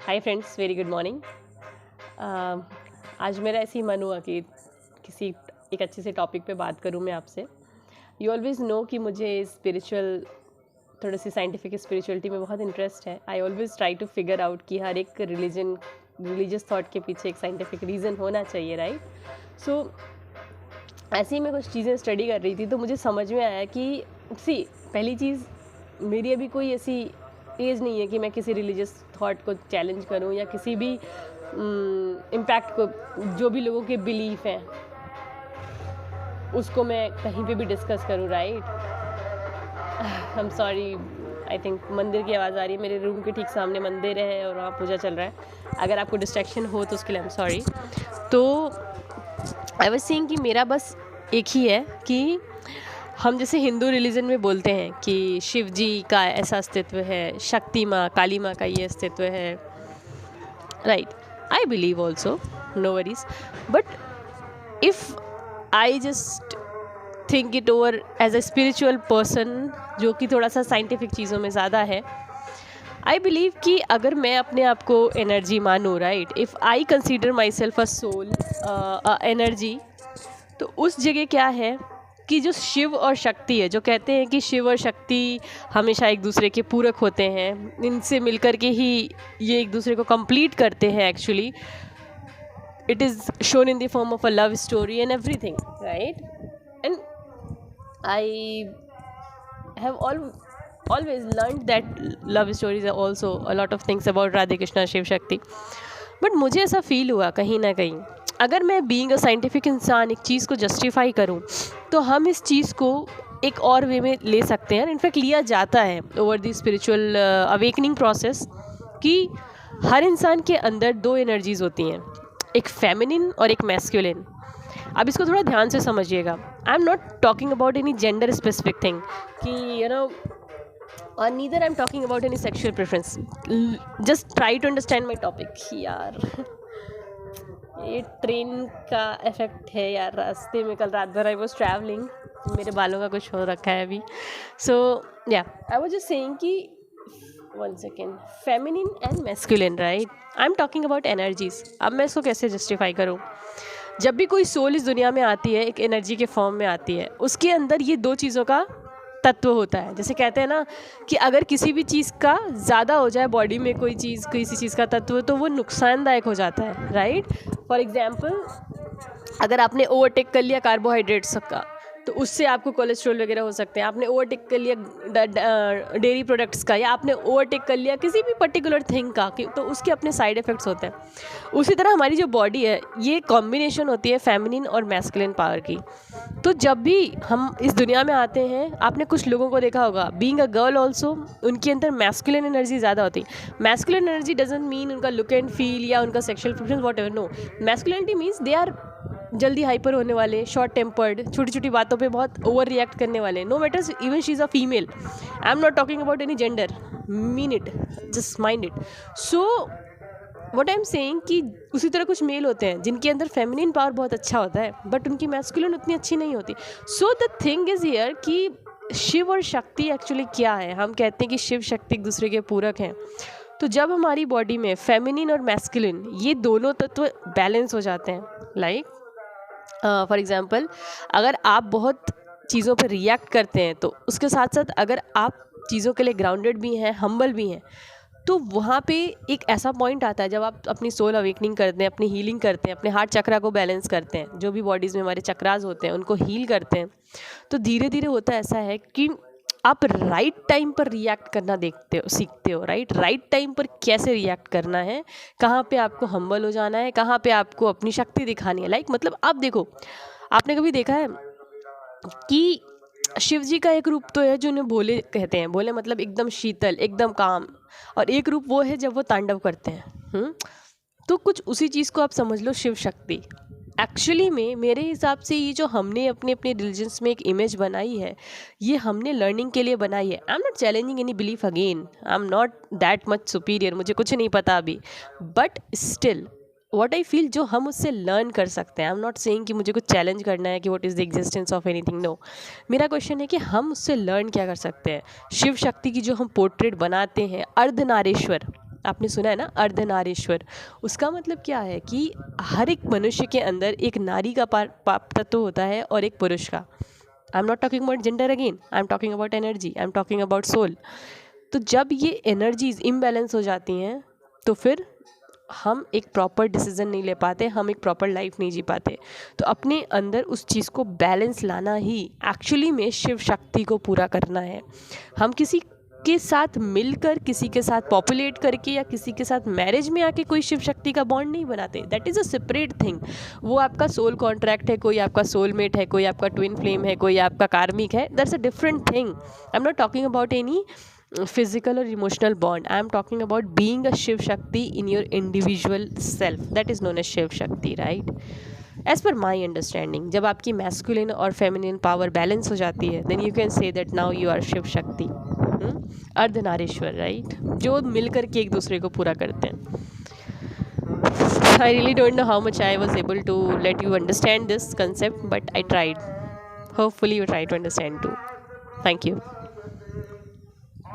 Hi friends, very good morning. आज मेरा ऐसे ही मन हुआ कि किसी एक अच्छे से टॉपिक पे बात करूं मैं आपसे। यू ऑलवेज़ नो कि मुझे स्पिरिचुअल, थोड़ी सी साइंटिफिक स्पिरिचुअलिटी में बहुत इंटरेस्ट है। I always try to figure out कि हर एक रिलीजियस थॉट के पीछे एक साइंटिफिक रीज़न होना चाहिए, राइट? सो ऐसे ही मैं कुछ चीज़ें स्टडी कर रही थी तो मुझे समझ में आया कि पहली चीज़, मेरी अभी कोई ऐसी एज नहीं है कि मैं किसी रिलीजियस थॉट को चैलेंज करूं या किसी भी इम्पैक्ट को, जो भी लोगों के बिलीफ हैं उसको मैं कहीं पे भी डिस्कस करूं, right? I am sorry, I think मंदिर की आवाज़ आ रही है। मेरे रूम के ठीक सामने मंदिर है और वहाँ पूजा चल रहा है। अगर आपको डिस्ट्रैक्शन हो तो उसके लिए आई एम सॉरी। तो आई वाज सेइंग कि मेरा बस एक ही है कि हम जैसे हिंदू रिलीजन में बोलते हैं कि शिव जी का ऐसा अस्तित्व है, शक्ति माँ, काली माँ का ये अस्तित्व है, right? I believe also, no worries. But if I just think it over as a spiritual person जो कि थोड़ा सा साइंटिफिक चीज़ों में ज़्यादा है, आई बिलीव कि अगर मैं अपने आप को एनर्जी मानूँ, right, if I consider myself a soul, energy, तो उस जगह क्या है कि जो शिव और शक्ति है, जो कहते हैं कि शिव और शक्ति हमेशा एक दूसरे के पूरक होते हैं, इनसे मिलकर के ही ये एक दूसरे को कंप्लीट करते हैं। Actually it is shown in the form of a love story and everything, right? And I have always learned that love stories are also a lot of things about Radhe Krishna, Shiva Shakti. But मुझे ऐसा feel हुआ कहीं ना कहीं, अगर मैं being a scientific इंसान एक चीज़ को जस्टिफाई करूं तो हम इस चीज़ को एक और वे में ले सकते हैं। इनफैक्ट लिया जाता है over the spiritual awakening process कि हर इंसान के अंदर दो एनर्जीज होती हैं, एक फेमिनिन और एक मैस्कुलिन। अब इसको थोड़ा ध्यान से समझिएगा। I am not talking about any gender specific thing कि और neither I am talking about any sexual preference. Just try to understand my topic. यार ये ट्रेन का इफेक्ट है यार, रास्ते में कल रात भर आई वॉज ट्रैवलिंग, मेरे बालों का कुछ हो रखा है अभी। सो या आई वॉज जस्ट सेइंग कि one second, feminine and masculine, right? I am talking about energies. अब मैं इसको कैसे जस्टिफाई करूँ? जब भी कोई सोल इस दुनिया में आती है, एक एनर्जी के फॉर्म में आती है, उसके अंदर ये दो चीज़ों का तत्व होता है। जैसे कहते हैं ना कि अगर किसी भी चीज़ का ज़्यादा हो जाए बॉडी में, कोई चीज़, किसी चीज़ का तत्व, तो वो नुकसानदायक हो जाता है, राइट? फॉर एग्जाम्पल, अगर आपने ओवरटेक कर लिया कार्बोहाइड्रेट्स का, तो उससे आपको कोलेस्ट्रॉल वगैरह हो सकते हैं। आपने ओवरटेक कर लिया डेयरी प्रोडक्ट्स का, या आपने ओवरटेक कर लिया किसी भी पर्टिकुलर थिंग का, तो उसके अपने साइड इफ़ेक्ट्स होते हैं। उसी तरह हमारी जो बॉडी है, ये कॉम्बिनेशन होती है फेमिनिन और मैस्कुलिन पावर की। तो जब भी हम इस दुनिया में आते हैं, आपने कुछ लोगों को देखा होगा, बीइंग अ गर्ल ऑल्सो, उनके अंदर मैस्कुलिन एनर्जी ज़्यादा होती है। मैस्कुलिन एनर्जी डजंट मीन उनका लुक एंड फील या उनका sexual preference, whatever. No, masculinity means they are जल्दी हाइपर होने वाले, शॉर्ट टेम्पर्ड, छोटी छोटी बातों पे बहुत ओवर रिएक्ट करने वाले, no matters even she is a female. I am not talking about any gender, mean it, just mind it. So what I am saying कि उसी तरह कुछ मेल होते हैं जिनके अंदर फेमिनिन पावर बहुत अच्छा होता है, बट उनकी मैस्कुलिन उतनी अच्छी नहीं होती। So the thing is here कि शिव और शक्ति एक्चुअली क्या है। हम कहते हैं कि शिव शक्ति एक दूसरे के पूरक हैं। तो जब हमारी बॉडी में फेमिनिन और मैस्कुलिन ये दोनों तत्व बैलेंस हो जाते हैं, लाइक फॉर एग्जांपल, अगर आप बहुत चीज़ों पर रिएक्ट करते हैं, तो उसके साथ साथ अगर आप चीज़ों के लिए ग्राउंडेड भी हैं, हम्बल भी हैं, तो वहाँ पे एक ऐसा पॉइंट आता है जब आप अपनी सोल अवेकनिंग करते हैं, अपनी हीलिंग करते हैं, अपने हार्ट चक्रा को बैलेंस करते हैं, जो भी बॉडीज़ में हमारे चक्रास होते हैं उनको हील करते हैं, तो धीरे धीरे होता ऐसा है कि आप राइट टाइम पर रिएक्ट करना सीखते हो, राइट टाइम पर कैसे रिएक्ट करना है, कहाँ पे आपको हम्बल हो जाना है, कहाँ पे आपको अपनी शक्ति दिखानी है। मतलब आप देखो, आपने कभी देखा है कि शिव जी का एक रूप तो है जो उन्हें भोले कहते हैं, भोले मतलब एकदम शीतल, एकदम काम, और एक रूप वो है जब वो तांडव करते हैं। तो कुछ उसी चीज़ को आप समझ लो, शिव शक्ति। एक्चुअली में मेरे हिसाब से ये जो हमने अपने अपने रिलीजन्स में एक इमेज बनाई है, ये हमने लर्निंग के लिए बनाई है। आई am not challenging any belief again, I am not that much superior, मुझे कुछ नहीं पता अभी, but still what I feel जो हम उससे लर्न कर सकते हैं। आई एम नॉट सेइंग कि मुझे कुछ चैलेंज करना है कि what is the existence of anything, no. मेरा क्वेश्चन है कि हम उससे लर्न क्या कर सकते हैं। शिव शक्ति की जो हम पोर्ट्रेट बनाते हैं, अर्धनारीश्वर, आपने सुना है ना अर्धनारीश्वर, उसका मतलब क्या है कि हर एक मनुष्य के अंदर एक नारी का तत्व होता है और एक पुरुष का। I am not talking about gender again, I am talking about energy, I am talking about soul. तो जब ये एनर्जीज इम्बैलेंस हो जाती हैं तो फिर हम एक प्रॉपर डिसीजन नहीं ले पाते, हम एक प्रॉपर लाइफ नहीं जी पाते। तो अपने अंदर उस चीज़ को बैलेंस लाना ही एक्चुअली में शिव शक्ति को पूरा करना है। हम किसी के साथ मिलकर, किसी के साथ पॉपुलेट करके या किसी के साथ मैरिज में आके कोई शिव शक्ति का बॉन्ड नहीं बनाते। That is a separate thing. वो आपका सोल कॉन्ट्रैक्ट है, कोई आपका सोलमेट है, कोई आपका ट्विन फ्लेम है, कोई आपका कार्मिक है। That's a different thing. I am not talking about any physical or emotional bond. I am talking about being a Shiv Shakti in your individual self. That is known as Shiv Shakti, right? As per my understanding, जब आपकी masculine और feminine power balance हो जाती है, then you can say that now you are Shiv Shakti. Ardhanarishvara, right? जो मिलकर के एक दूसरे को पूरा करते हैं। I really don't know how much I was able to let you understand this concept, but I tried. Hopefully you try to understand too. Thank you.